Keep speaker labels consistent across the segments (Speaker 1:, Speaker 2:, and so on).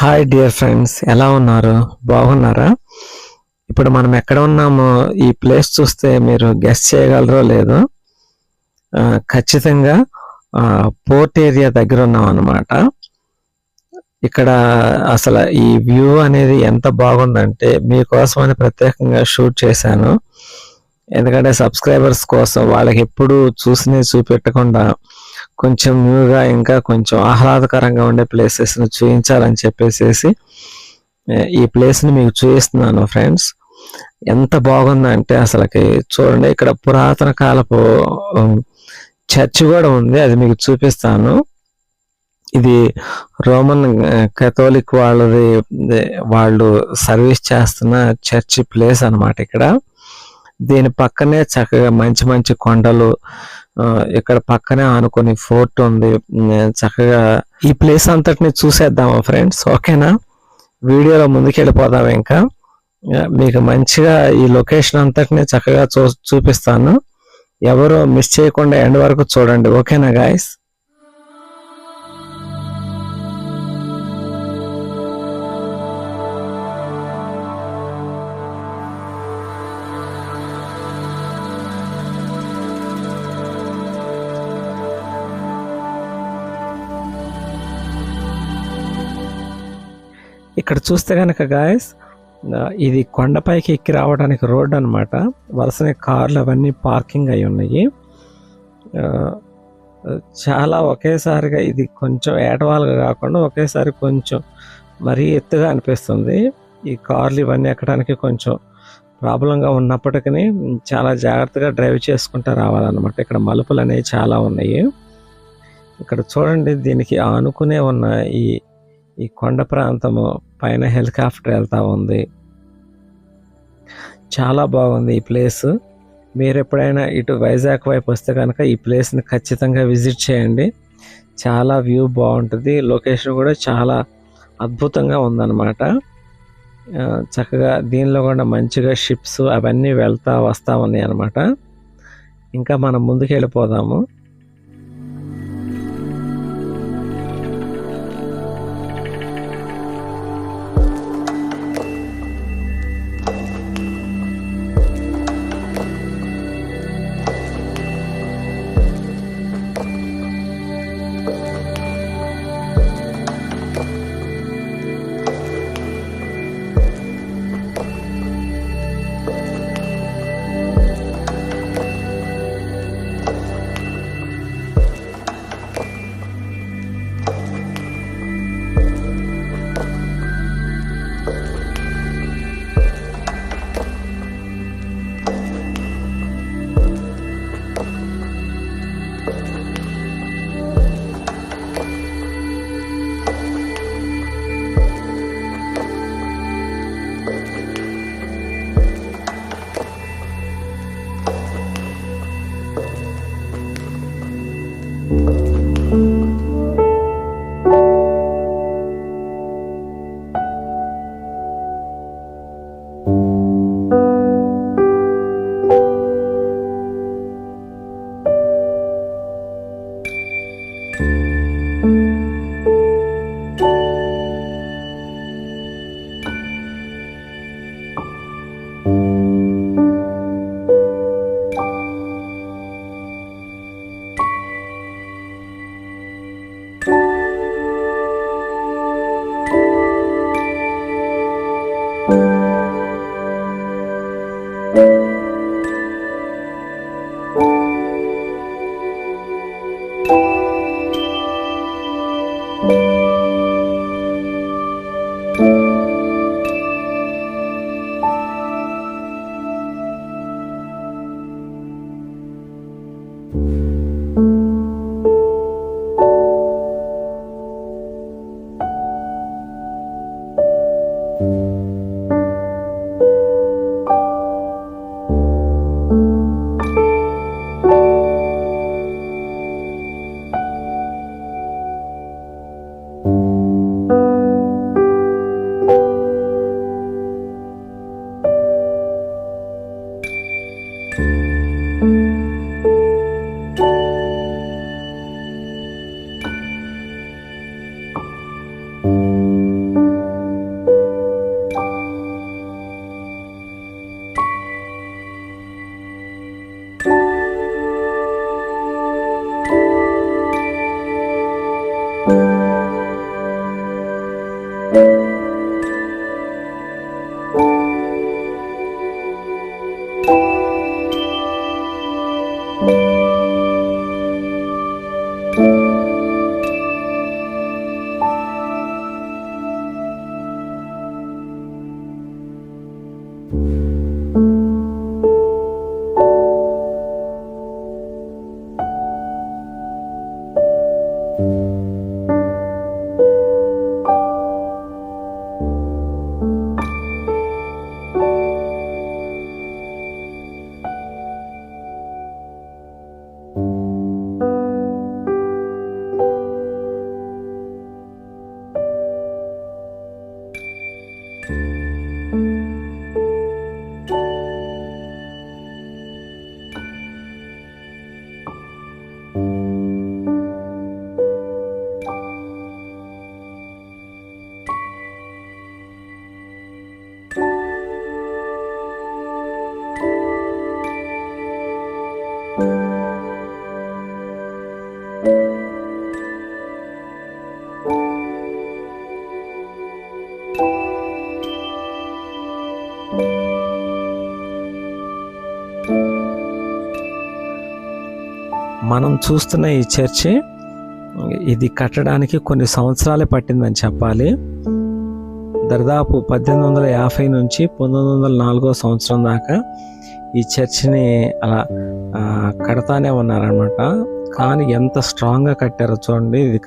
Speaker 1: Hi dear friends, ఎలా ఉన్నారు? బాగున్నారా? ఇప్పుడు మనం ఎక్కడ ఉన్నామో ఈ ప్లేస్ చూస్తే మీరు గెస్ చేయగలరో లేదో. ఖచ్చితంగా పోర్ట్ ఏరియా దగ్గర ఉన్నాం అన్నమాట. ఇక్కడ అసలు ఈ వ్యూ అనేది ఎంత బాగుందంటే మీకోసమని ప్రత్యేకంగా షూట్ చేశాను. ఎందుకంటే సబ్స్క్రైబర్స్ కోసం వాళ్ళకి ఎప్పుడు చూసినవి చూపెట్టకుండా కొంచెం న్యూగా ఇంకా కొంచెం ఆహ్లాదకరంగా ఉండే ప్లేసెస్ని చూపించాలని చెప్పేసి ఈ ప్లేస్ని మీకు చూపిస్తున్నాను ఫ్రెండ్స్. ఎంత బాగుందంటే అసలుకి చూడండి, ఇక్కడ పురాతన కాలపు చర్చ్ కూడా ఉంది, అది మీకు చూపిస్తాను. ఇది రోమన్ కేథోలిక్ వాళ్ళు సర్వీస్ చేస్తున్న చర్చ్ ప్లేస్ అన్నమాట. ఇక్కడ దీని పక్కనే చక్కగా మంచి మంచి కొండలు, ఇక్కడ పక్కనే ఆనుకొని ఫోర్ట్ ఉంది. చక్కగా ఈ ప్లేస్ అంతటిని చూసేద్దామా ఫ్రెండ్స్? ఓకేనా? వీడియోలో ముందుకెళ్ళిపోదాం. ఇంకా మీకు మంచిగా ఈ లొకేషన్ అంతటిని చక్కగా చూపిస్తాను. ఎవరు మిస్ చేయకుండా ఎండ్ వరకు చూడండి. ఓకేనా గాయస్? ఇక్కడ చూస్తే కనుక గాయస్, ఇది కొండపైకి ఎక్కి రావడానికి రోడ్ అనమాట. వరుసనే కార్లు అవన్నీ పార్కింగ్ అయి ఉన్నాయి. చాలా ఒకేసారిగా ఇది కొంచెం ఏటవాలుగా కాకుండా ఒకేసారి కొంచెం మరీ ఎత్తుగా అనిపిస్తుంది. ఈ కార్లు ఇవన్నీ ఎక్కడానికి కొంచెం ప్రాబ్లంగా ఉన్నప్పటికీ చాలా జాగ్రత్తగా డ్రైవ్ చేసుకుంటూ రావాలన్నమాట. ఇక్కడ మలుపులు అనేవి చాలా ఉన్నాయి. ఇక్కడ చూడండి, దీనికి ఆనుకునే ఉన్న ఈ కొండ ప్రాంతము పైన హెలికాప్టర్ వెళ్తూ ఉంది. చాలా బాగుంది ఈ ప్లేస్. మీరు ఎప్పుడైనా ఇటు వైజాగ్ వైపు వస్తే కనుక ఈ ప్లేస్ని ఖచ్చితంగా విజిట్ చేయండి. చాలా వ్యూ బాగుంటుంది. లొకేషన్ కూడా చాలా అద్భుతంగా ఉందన్నమాట. చక్కగా దీనిలో కూడా మంచిగా షిప్స్ అవన్నీ వెళ్తా వస్తూ ఉన్నాయి అన్నమాట. ఇంకా మనం ముందుకు వెళ్ళిపోదాము. మనం చూస్తున్న ఈ చర్చి ఇది కట్టడానికి కొన్ని సంవత్సరాలే పట్టిందని చెప్పాలి. దాదాపు 1850 నుంచి 1904 సంవత్సరం దాకా ఈ చర్చిని అలా కడతానే ఉన్నారనమాట. కానీ ఎంత స్ట్రాంగ్గా కట్టారో చూడండి. ఇది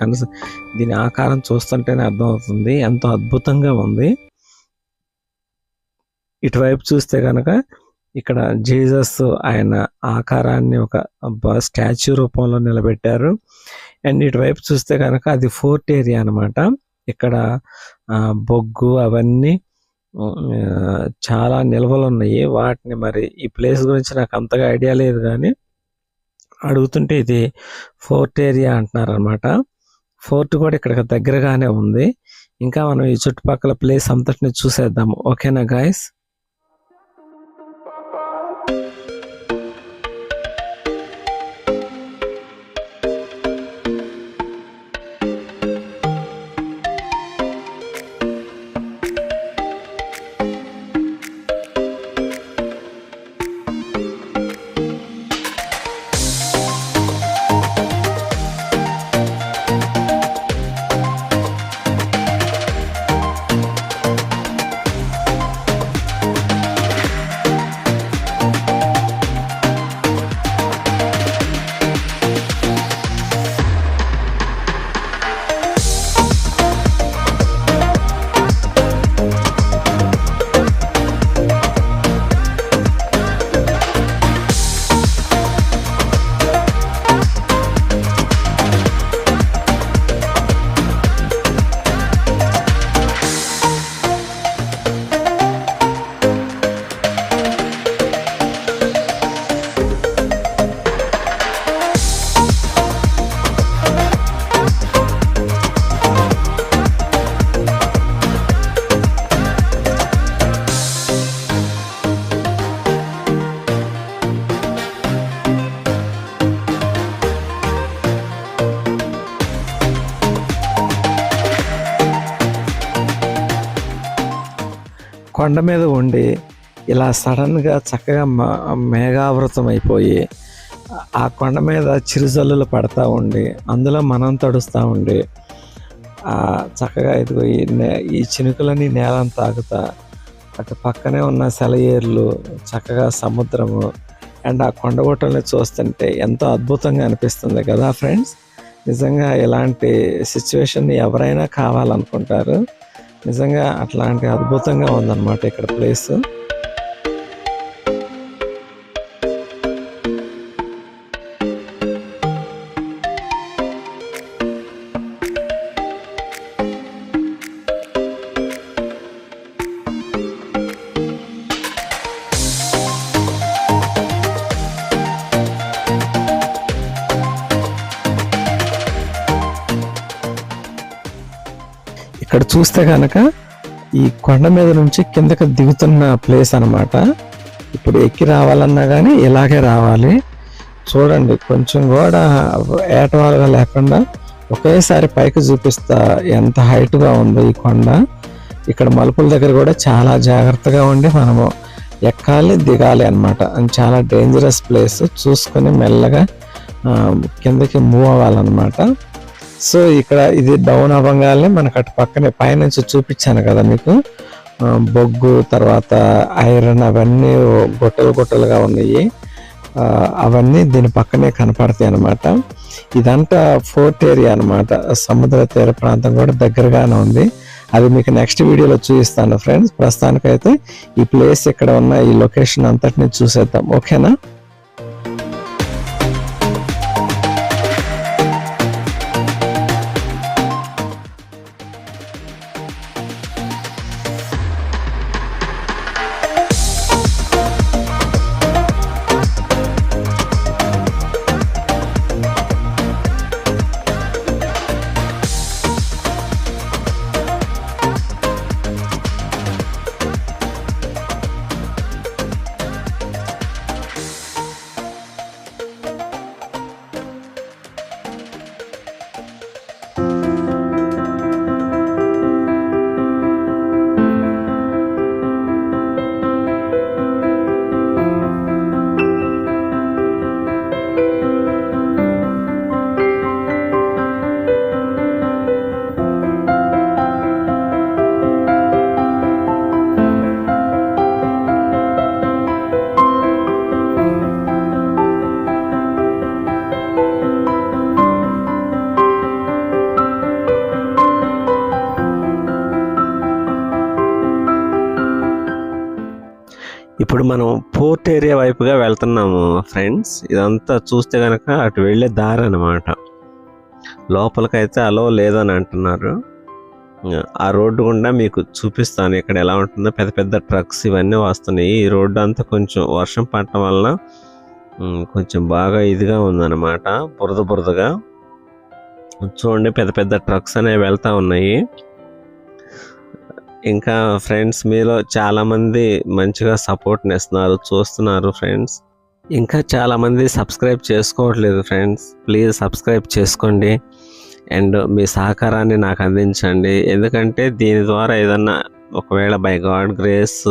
Speaker 1: దీని ఆకారం చూస్తుంటేనే అర్థమవుతుంది, ఎంతో అద్భుతంగా ఉంది. ఇటువైపు చూస్తే కనుక ఇక్కడ జీసస్ ఆయన ఆకారాన్ని ఒక స్టాచ్యూ రూపంలో నిలబెట్టారు. అండ్ ఇటువైపు చూస్తే కనుక అది ఫోర్ట్ ఏరియా అనమాట. ఇక్కడ బొగ్గు అవన్నీ చాలా నిల్వలు ఉన్నాయి. వాటిని మరి ఈ ప్లేస్ గురించి నాకు అంతగా ఐడియా లేదు, కానీ అడుగుతుంటే ఇది ఫోర్ట్ ఏరియా అంటున్నారు అనమాట. ఫోర్ట్ కూడా ఇక్కడ దగ్గరగానే ఉంది. ఇంకా మనం ఈ చుట్టుపక్కల ప్లేస్ అంతటిని చూసేద్దాము. ఓకేనా గాయస్? కొండ మీద ఉండి ఇలా సడన్గా చక్కగా మేఘావృతం అయిపోయి ఆ కొండ మీద చిరుజల్లులు పడతా ఉండి అందులో మనం తడుస్తూ ఉండి చక్కగా ఇదిగో ఈ చినుకులని నేలను తాగుతా అటు పక్కనే ఉన్న సెలయేర్లు, చక్కగా సముద్రము అండ్ ఆ కొండగుట్టల్ని చూస్తుంటే ఎంతో అద్భుతంగా అనిపిస్తుంది కదా ఫ్రెండ్స్. నిజంగా ఇలాంటి సిచ్యువేషన్ ఎవరైనా కావాలనుకుంటారు. నిజంగా అట్లాంటి అద్భుతంగా ఉందన్నమాట ఇక్కడ ప్లేస్. ఇక్కడ చూస్తే కనుక ఈ కొండ మీద నుంచి కిందకి దిగుతున్న ప్లేస్ అనమాట. ఇప్పుడు ఎక్కి రావాలన్నా కానీ ఇలాగే రావాలి. చూడండి, కొంచెం కూడా ఏటవాలుగా లేకుండా ఒకేసారి పైకి చూపిస్తా ఎంత హైట్గా ఉందో ఈ కొండ. ఇక్కడ మలుపుల దగ్గర కూడా చాలా జాగ్రత్తగా ఉండి మనము ఎక్కాలి దిగాలి అనమాట. చాలా డేంజరస్ ప్లేస్. చూసుకొని మెల్లగా కిందకి మూవ్ అవ్వాలన్నమాట. సో ఇక్కడ ఇది డౌన్ అవ్వగానే మనకు అటు పక్కనే పైనుంచి చూపించాను కదా మీకు, బొగ్గు, తర్వాత ఐరన్ అవన్నీ గుట్టలుగా ఉన్నాయి. అవన్నీ దీని పక్కనే కనపడతాయి అన్నమాట. ఇదంతా ఫోర్ట్ ఏరియా అన్నమాట. సముద్ర తీర ప్రాంతం కూడా దగ్గరగానే ఉంది. అది మీకు నెక్స్ట్ వీడియోలో చూపిస్తాను ఫ్రెండ్స్. ప్రస్తుతానికైతే ఈ ప్లేస్ ఇక్కడ ఉన్న ఈ లొకేషన్ అంతటిని చూసేద్దాం, ఓకేనా? ఇప్పుడు మనం పోర్ట్ ఏరియా వైపుగా వెళ్తున్నాము ఫ్రెండ్స్. ఇదంతా చూస్తే కనుక అటు వెళ్ళే దారి అన్నమాట. లోపలికైతే అలో లేదని అంటున్నారు. ఆ రోడ్డు గుండా మీకు చూపిస్తాను ఇక్కడ ఎలా ఉంటుందో. పెద్ద పెద్ద ట్రక్స్ ఇవన్నీ వస్తున్నాయి. ఈ రోడ్డు అంతా కొంచెం వర్షం పడటం వలన కొంచెం బాగా ఇదిగా ఉందన్నమాట, బురదగా. చూడండి, పెద్ద పెద్ద ట్రక్స్ అనేవి వెళ్తూ ఉన్నాయి. ఇంకా ఫ్రెండ్స్, మీలో చాలామంది మంచిగా సపోర్ట్ని ఇస్తున్నారు, చూస్తున్నారు ఫ్రెండ్స్. ఇంకా చాలామంది సబ్స్క్రైబ్ చేసుకోవట్లేదు ఫ్రెండ్స్. ప్లీజ్ సబ్స్క్రైబ్ చేసుకోండి అండ్ మీ సహకారాన్ని నాకు అందించండి. ఎందుకంటే దీని ద్వారా ఏదన్నా ఒకవేళ బై గాడ్ గ్రేస్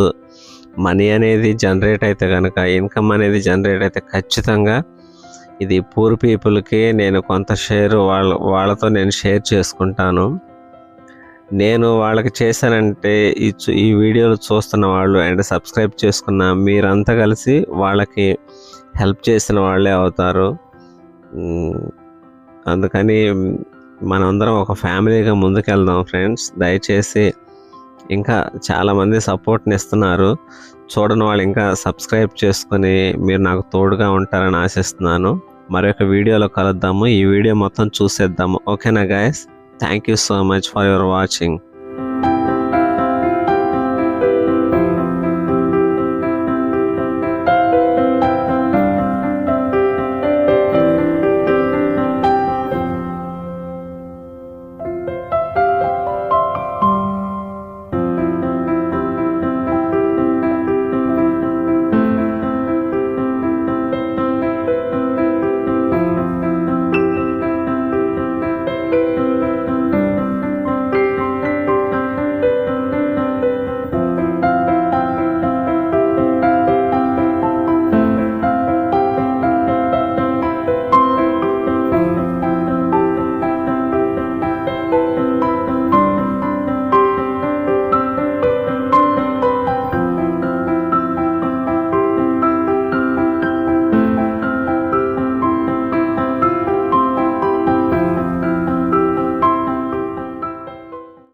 Speaker 1: మనీ అనేది జనరేట్ అయితే కనుక, ఇన్కమ్ అనేది జనరేట్ అయితే ఖచ్చితంగా ఇది పూర్ పీపుల్కి నేను కొంత షేర్ వాళ్ళతో నేను షేర్ చేసుకుంటాను. నేను వాళ్ళకి చేశానంటే ఈ వీడియోలు చూస్తున్న వాళ్ళు అండ్ సబ్స్క్రైబ్ చేసుకున్న మీరంతా కలిసి వాళ్ళకి హెల్ప్ చేసిన వాళ్ళే అవుతారు. అందుకని మనందరం ఒక ఫ్యామిలీగా ముందుకెళ్దాం ఫ్రెండ్స్. దయచేసి ఇంకా చాలామంది సపోర్ట్ని ఇస్తున్నారు. చూడని వాళ్ళు ఇంకా సబ్స్క్రైబ్ చేసుకొని మీరు నాకు తోడుగా ఉంటారని ఆశిస్తున్నాను. మరొక వీడియోలో కలుద్దాము. ఈ వీడియో మొత్తం చూసేద్దాము, ఓకేనా guys? Thank you so much for your watching.